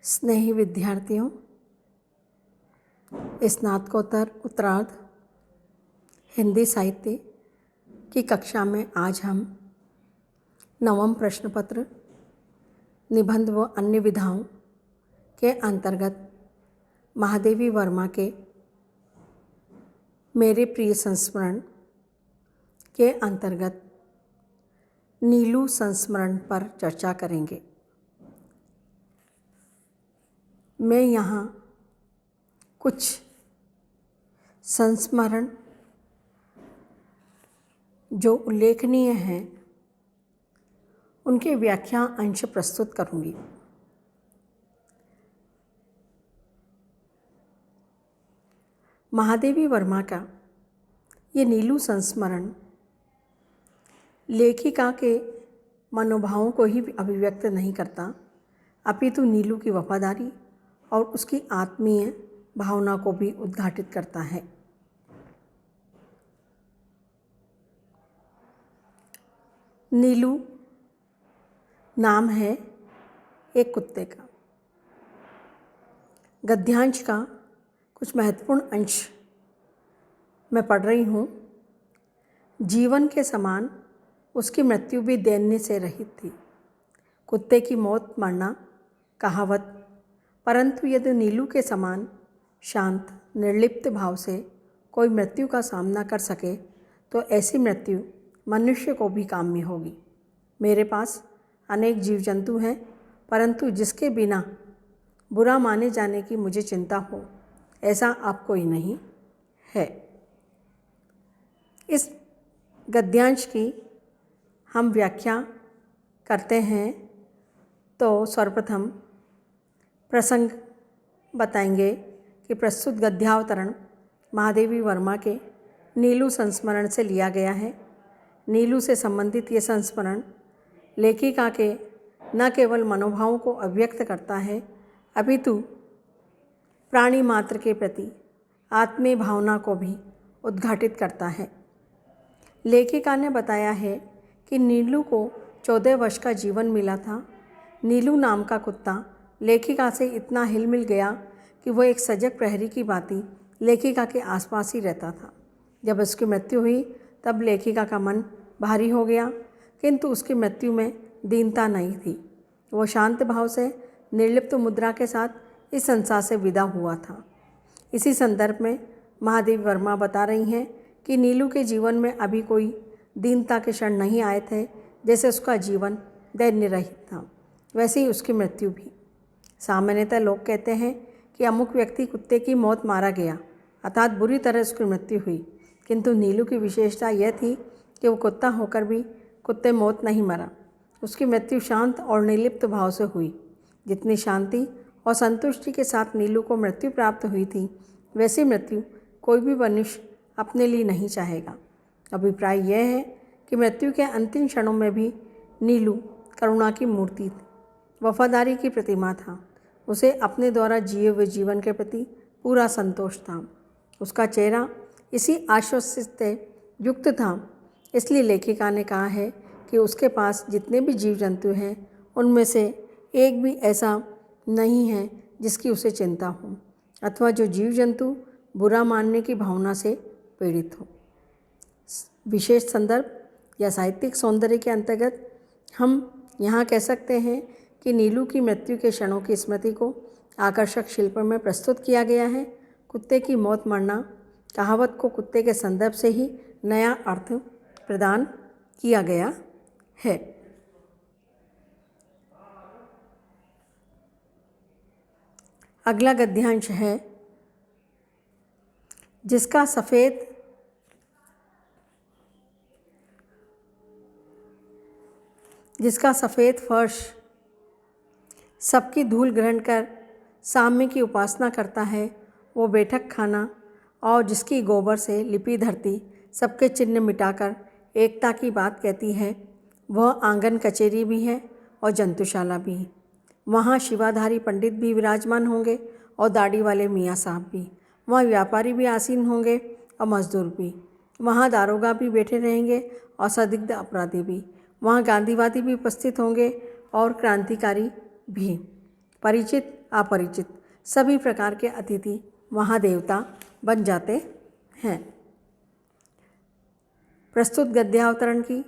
स्नेही विद्यार्थियों, स्नातकोत्तर उत्तरार्ध हिंदी साहित्य की कक्षा में आज हम नवम प्रश्न पत्र निबंध व अन्य विधाओं के अंतर्गत महादेवी वर्मा के मेरे प्रिय संस्मरण के अंतर्गत नीलू संस्मरण पर चर्चा करेंगे। मैं यहाँ कुछ संस्मरण जो उल्लेखनीय हैं उनके व्याख्या अंश प्रस्तुत करूँगी। महादेवी वर्मा का ये नीलू संस्मरण लेखिका के मनोभावों को ही अभिव्यक्त नहीं करता, अपितु नीलू की वफादारी और उसकी आत्मीय भावना को भी उद्घाटित करता है। नीलू नाम है एक कुत्ते का। गद्यांश का कुछ महत्वपूर्ण अंश मैं पढ़ रही हूँ। जीवन के समान उसकी मृत्यु भी दैन्य से रहित थी। कुत्ते की मौत मरना कहावत, परंतु यदि नीलू के समान शांत निर्लिप्त भाव से कोई मृत्यु का सामना कर सके तो ऐसी मृत्यु मनुष्य को भी काम्य होगी। मेरे पास अनेक जीव जंतु हैं, परंतु जिसके बिना बुरा माने जाने की मुझे चिंता हो ऐसा आप कोई नहीं है। इस गद्यांश की हम व्याख्या करते हैं तो सर्वप्रथम प्रसंग बताएंगे कि प्रस्तुत गद्यावतरण महादेवी वर्मा के नीलू संस्मरण से लिया गया है। नीलू से संबंधित ये संस्मरण लेखिका के न केवल मनोभावों को अभिव्यक्त करता है, अपितु प्राणी मात्र के प्रति आत्मीय भावना को भी उद्घाटित करता है। लेखिका ने बताया है कि नीलू को 14 वर्ष का जीवन मिला था। नीलू नाम का कुत्ता लेखिका से इतना हिल मिल गया कि वह एक सजग प्रहरी की भांति लेखिका के आसपास ही रहता था। जब उसकी मृत्यु हुई तब लेखिका का मन भारी हो गया, किंतु उसकी मृत्यु में दीनता नहीं थी। वो शांत भाव से निर्लिप्त मुद्रा के साथ इस संसार से विदा हुआ था। इसी संदर्भ में महादेवी वर्मा बता रही हैं कि नीलू के जीवन में अभी कोई दीनता के क्षण नहीं आए थे। जैसे उसका जीवन दैन्य रहित था, वैसे ही उसकी मृत्यु भी। सामान्यतः लोग कहते हैं कि अमुक व्यक्ति कुत्ते की मौत मारा गया, अर्थात बुरी तरह उसकी मृत्यु हुई, किंतु नीलू की विशेषता यह थी कि वो कुत्ता होकर भी कुत्ते मौत नहीं मरा। उसकी मृत्यु शांत और निर्लिप्त भाव से हुई। जितनी शांति और संतुष्टि के साथ नीलू को मृत्यु प्राप्त हुई थी, वैसी मृत्यु कोई भी मनुष्य अपने लिए नहीं चाहेगा। अभिप्राय यह है कि मृत्यु के अंतिम क्षणों में भी नीलू करुणा की मूर्ति थी, वफादारी की प्रतिमा था। उसे अपने द्वारा जिए हुए जीवन के प्रति पूरा संतोष था। उसका चेहरा इसी आश्वस्त से युक्त था। इसलिए लेखिका ने कहा है कि उसके पास जितने भी जीव जंतु हैं उनमें से एक भी ऐसा नहीं है जिसकी उसे चिंता हो, अथवा जो जीव जंतु बुरा मानने की भावना से पीड़ित हो। विशेष संदर्भ या साहित्यिक सौंदर्य के अंतर्गत हम यहाँ कह सकते हैं कि नीलू की मृत्यु के क्षणों की स्मृति को आकर्षक शिल्प में प्रस्तुत किया गया है। कुत्ते की मौत मरना कहावत को कुत्ते के संदर्भ से ही नया अर्थ प्रदान किया गया है। अगला गद्यांश है जिसका सफ़ेद फर्श सबकी धूल ग्रहण कर साम्य की उपासना करता है, वो बैठक खाना और जिसकी गोबर से लिपी धरती सबके चिन्ह मिटाकर एकता की बात कहती है, वह आंगन कचेरी भी है और जंतुशाला भी। वहाँ शिवाधारी पंडित भी विराजमान होंगे और दाढ़ी वाले मियाँ साहब भी। वहाँ व्यापारी भी आसीन होंगे और मजदूर भी। वहाँ दारोगा भी बैठे रहेंगे और संदिग्ध अपराधी भी। वहाँ गांधीवादी भी उपस्थित होंगे और क्रांतिकारी भी। परिचित अपरिचित सभी प्रकार के अतिथि वहाँ देवता बन जाते हैं। प्रस्तुत गद्यावतरण की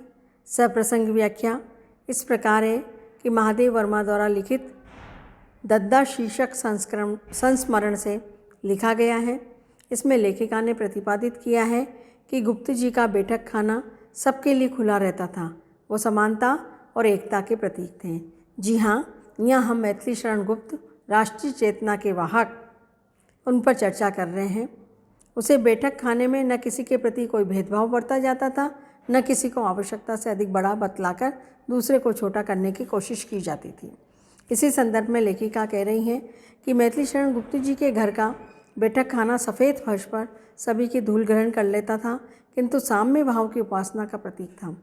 सप्रसंग व्याख्या इस प्रकार है कि महादेव वर्मा द्वारा लिखित दद्दा शीर्षक संस्मरण से लिखा गया है। इसमें लेखिका ने प्रतिपादित किया है कि गुप्त जी का बैठक खाना सबके लिए खुला रहता था। वो समानता और एकता के प्रतीक थे। जी हाँ, यहाँ हम मैथिली शरण गुप्त राष्ट्रीय चेतना के वाहक उन पर चर्चा कर रहे हैं। उसे बैठक खाने में न किसी के प्रति कोई भेदभाव बरता जाता था, न किसी को आवश्यकता से अधिक बड़ा बतलाकर दूसरे को छोटा करने की कोशिश की जाती थी। इसी संदर्भ में लेखिका कह रही हैं कि मैथिली शरण गुप्त जी के घर का बैठक खाना सफ़ेद फर्श पर सभी की धूल ग्रहण कर लेता था, किंतु साम्य भाव की उपासना का प्रतीक था।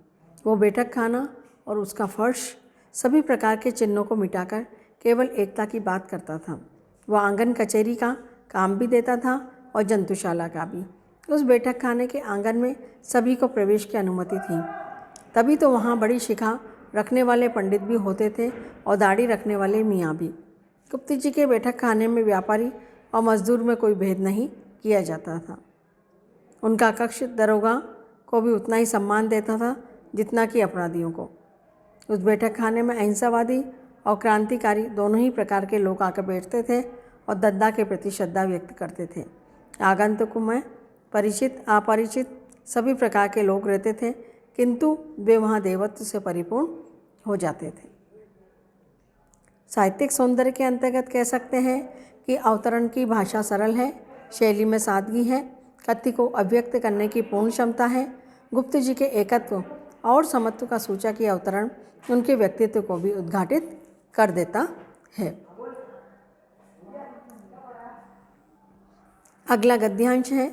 वो बैठक खाना और उसका फर्श सभी प्रकार के चिन्हों को मिटाकर केवल एकता की बात करता था। वह आंगन कचहरी का काम भी देता था और जंतुशाला का भी। उस बैठक खाने के आंगन में सभी को प्रवेश की अनुमति थी। तभी तो वहाँ बड़ी शिखा रखने वाले पंडित भी होते थे और दाढ़ी रखने वाले मियाँ भी। गुप्त जी के बैठक खाने में व्यापारी और मजदूर में कोई भेद नहीं किया जाता था। उनका कक्ष दरोगा को भी उतना ही सम्मान देता था जितना कि अपराधियों को। उस बैठक खाने में अहिंसावादी और क्रांतिकारी दोनों ही प्रकार के लोग आकर बैठते थे और दद्दा के प्रति श्रद्धा व्यक्त करते थे। आगंतुकों में परिचित अपरिचित सभी प्रकार के लोग रहते थे, किंतु वे वहाँ देवत्व से परिपूर्ण हो जाते थे। साहित्यिक सौंदर्य के अंतर्गत कह सकते हैं कि अवतरण की भाषा सरल है, शैली में सादगी है, कथ्य को अभिव्यक्त करने की पूर्ण क्षमता है। गुप्त जी के एकत्व और समत्व का सूचक यह अवतरण उनके व्यक्तित्व को भी उद्घाटित कर देता है। अगला गद्यांश है,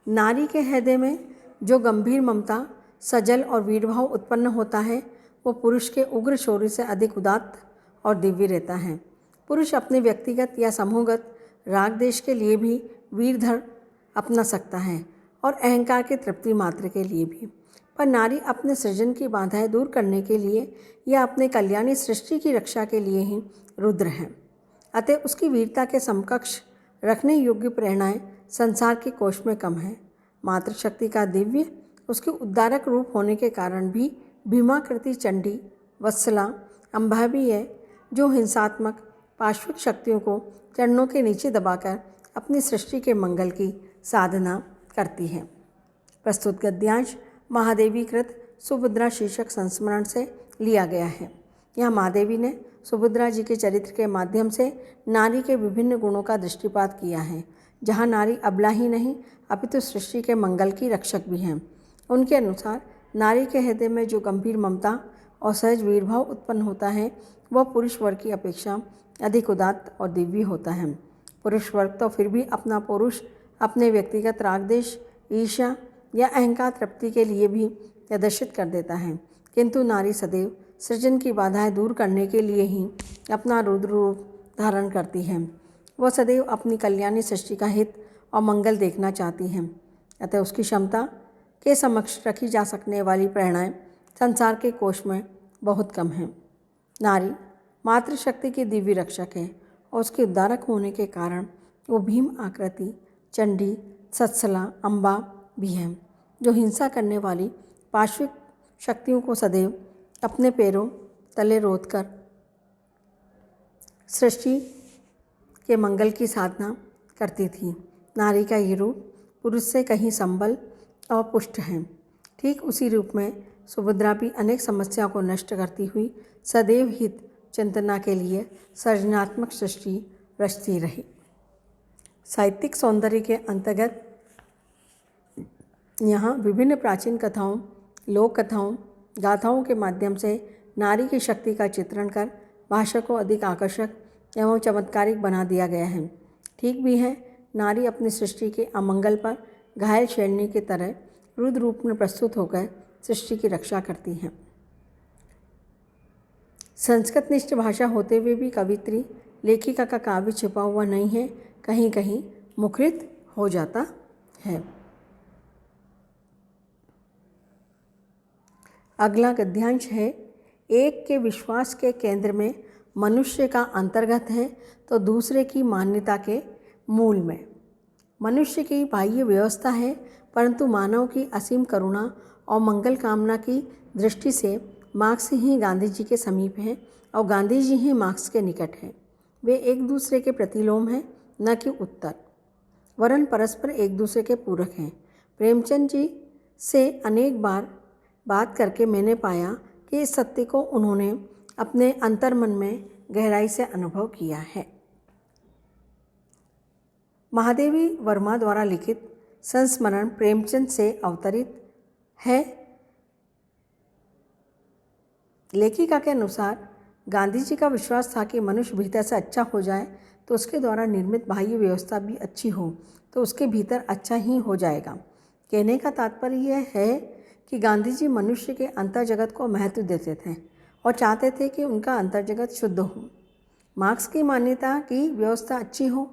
नारी के हृदय में जो गंभीर ममता, सजल और वीरभाव उत्पन्न होता है, वो पुरुष के उग्र शौर्य से अधिक उदात्त और दिव्य रहता है। पुरुष अपने व्यक्तिगत या समूहगत राग देश के लिए भी वीरधर अपना सकता है और अहंकार की तृप्ति मात्र के लिए भी, पर नारी अपने सृजन की बाधाएं दूर करने के लिए या अपने कल्याणी सृष्टि की रक्षा के लिए ही रुद्र है। अतः उसकी वीरता के समकक्ष रखने योग्य प्रेरणाएं संसार के कोश में कम है। मातृशक्ति का दिव्य उसके उद्धारक रूप होने के कारण भी भीमाकृति चंडी, वत्सला, अम्बा भी है, जो हिंसात्मक पार्श्विक शक्तियों को चरणों के नीचे दबाकर अपनी सृष्टि के मंगल की साधना करती है। प्रस्तुत गद्यांश महादेवीकृत सुभद्रा शीर्षक संस्मरण से लिया गया है। यहाँ महादेवी ने सुभद्रा जी के चरित्र के माध्यम से नारी के विभिन्न गुणों का दृष्टिपात किया है, जहाँ नारी अबला ही नहीं अपितु सृष्टि के मंगल की रक्षक भी हैं। उनके अनुसार नारी के हृदय में जो गंभीर ममता और सहज वीरभाव उत्पन्न होता है, वह पुरुष वर्ग की अपेक्षा अधिक उदात्त और दिव्य होता है। पुरुष वर्ग तो फिर भी अपना पुरुष अपने व्यक्तिगत रागदेश, ईर्ष्या या अहंकार तृप्ति के लिए भी प्रदर्शित कर देता है, किंतु नारी सदैव सृजन की बाधाएं दूर करने के लिए ही अपना रुद्र रूप धारण करती है। वह सदैव अपनी कल्याणी सृष्टि का हित और मंगल देखना चाहती है। अतः उसकी क्षमता के समक्ष रखी जा सकने वाली प्रेरणाएं संसार के कोश में बहुत कम हैं। नारी मातृशक्ति की दिव्य रक्षक है और उसके उद्धारक होने के कारण वो भीम आकृति, चंडी, सत्सला, अम्बा भी हैं, जो हिंसा करने वाली पार्श्विक शक्तियों को सदैव अपने पैरों तले रोध कर सृष्टि के मंगल की साधना करती थी। नारी का ये रूप पुरुष से कहीं संबल और पुष्ट है। ठीक उसी रूप में सुभद्रा भी अनेक समस्याओं को नष्ट करती हुई सदैव हित चिंतना के लिए सृजनात्मक सृष्टि रचती रही। साहित्यिक सौंदर्य के अंतर्गत यहाँ विभिन्न प्राचीन कथाओं, लोक कथाओं, गाथाओं के माध्यम से नारी की शक्ति का चित्रण कर भाषा को अधिक आकर्षक एवं चमत्कारिक बना दिया गया है। ठीक भी है, नारी अपनी सृष्टि के अमंगल पर घायल शेरनी की तरह रुद्र रूप में प्रस्तुत होकर सृष्टि की रक्षा करती हैं। संस्कृतनिष्ठ भाषा होते हुए भी कवित्री लेखिका का काव्य छिपा हुआ नहीं है, कहीं कहीं मुखरित हो जाता है। अगला गद्यांश है, एक के विश्वास के केंद्र में मनुष्य का अंतर्गत है तो दूसरे की मान्यता के मूल में। मनुष्य की बाह्य व्यवस्था है, परंतु मानव की असीम करुणा और मंगल कामना की दृष्टि से मार्क्स ही गांधी जी के समीप हैं और गांधी जी ही मार्क्स के निकट हैं। वे एक दूसरे के प्रतिलोम हैं, न कि उत्तर, वरन परस्पर एक दूसरे के पूरक हैं। प्रेमचंद जी से अनेक बार बात करके मैंने पाया कि इस सत्य को उन्होंने अपने अंतर्मन में गहराई से अनुभव किया है। महादेवी वर्मा द्वारा लिखित संस्मरण प्रेमचंद से अवतरित है। लेखिका के अनुसार गांधी जी का विश्वास था कि मनुष्य भीतर से अच्छा हो जाए तो उसके द्वारा निर्मित बाह्य व्यवस्था भी अच्छी हो तो उसके भीतर अच्छा ही हो जाएगा। कहने का तात्पर्य यह है कि गांधी जी मनुष्य के अंतर जगत को महत्व देते थे और चाहते थे कि उनका अंतर जगत शुद्ध हो। मार्क्स की मान्यता की व्यवस्था अच्छी हो,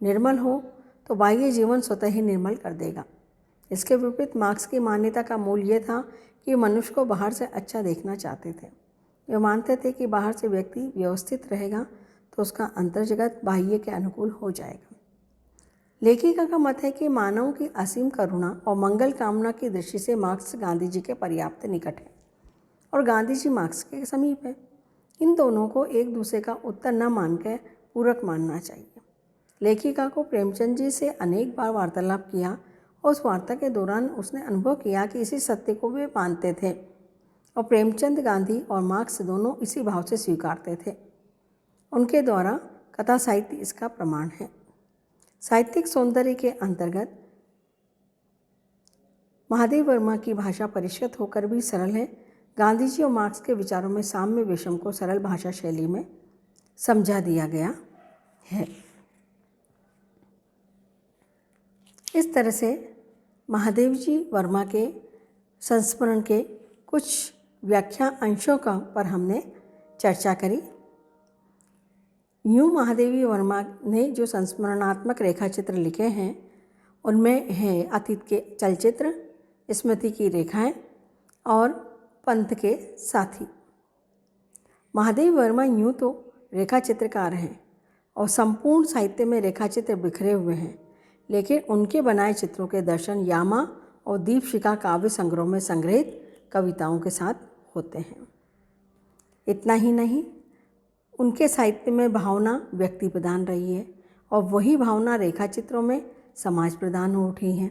निर्मल हो तो बाह्य जीवन स्वतः ही निर्मल कर देगा। इसके विपरीत मार्क्स की मान्यता का मूल ये था कि मनुष्य को बाहर से अच्छा देखना चाहते थे। वे मानते थे कि बाहर से व्यक्ति व्यवस्थित रहेगा तो उसका अंतर जगत बाह्य के अनुकूल हो जाएगा। लेखिका का मत है कि मानव की असीम करुणा और मंगल कामना की दृष्टि से मार्क्स गांधी जी के पर्याप्त निकट है और गांधी जी मार्क्स के समीप है। इन दोनों को एक दूसरे का उत्तर न मानकर पूरक मानना चाहिए। लेखिका को प्रेमचंद जी से अनेक बार वार्तालाप किया और उस वार्ता के दौरान उसने अनुभव किया कि इसी सत्य को वे मानते थे और प्रेमचंद गांधी और मार्क्स दोनों इसी भाव से स्वीकारते थे। उनके द्वारा कथा साहित्य इसका प्रमाण है। साहित्यिक सौंदर्य के अंतर्गत महादेव वर्मा की भाषा परिष्कृत होकर भी सरल है। गांधी जी और मार्क्स के विचारों में साम्य विषम को सरल भाषा शैली में समझा दिया गया है। इस तरह से महादेव जी वर्मा के संस्मरण के कुछ व्याख्या अंशों का पर हमने चर्चा करी। यूँ महादेवी वर्मा ने जो संस्मरणात्मक रेखाचित्र लिखे हैं उनमें है अतीत के चलचित्र, स्मृति की रेखाएं और पंथ के साथी। महादेवी वर्मा यूँ तो रेखाचित्रकार हैं और संपूर्ण साहित्य में रेखाचित्र बिखरे हुए हैं, लेकिन उनके बनाए चित्रों के दर्शन यामा और दीपशिखा काव्य संग्रह में संग्रहित कविताओं के साथ होते हैं। इतना ही नहीं, उनके साहित्य में भावना व्यक्ति प्रधान रही है और वही भावना रेखाचित्रों में समाज प्रधान हो उठी है।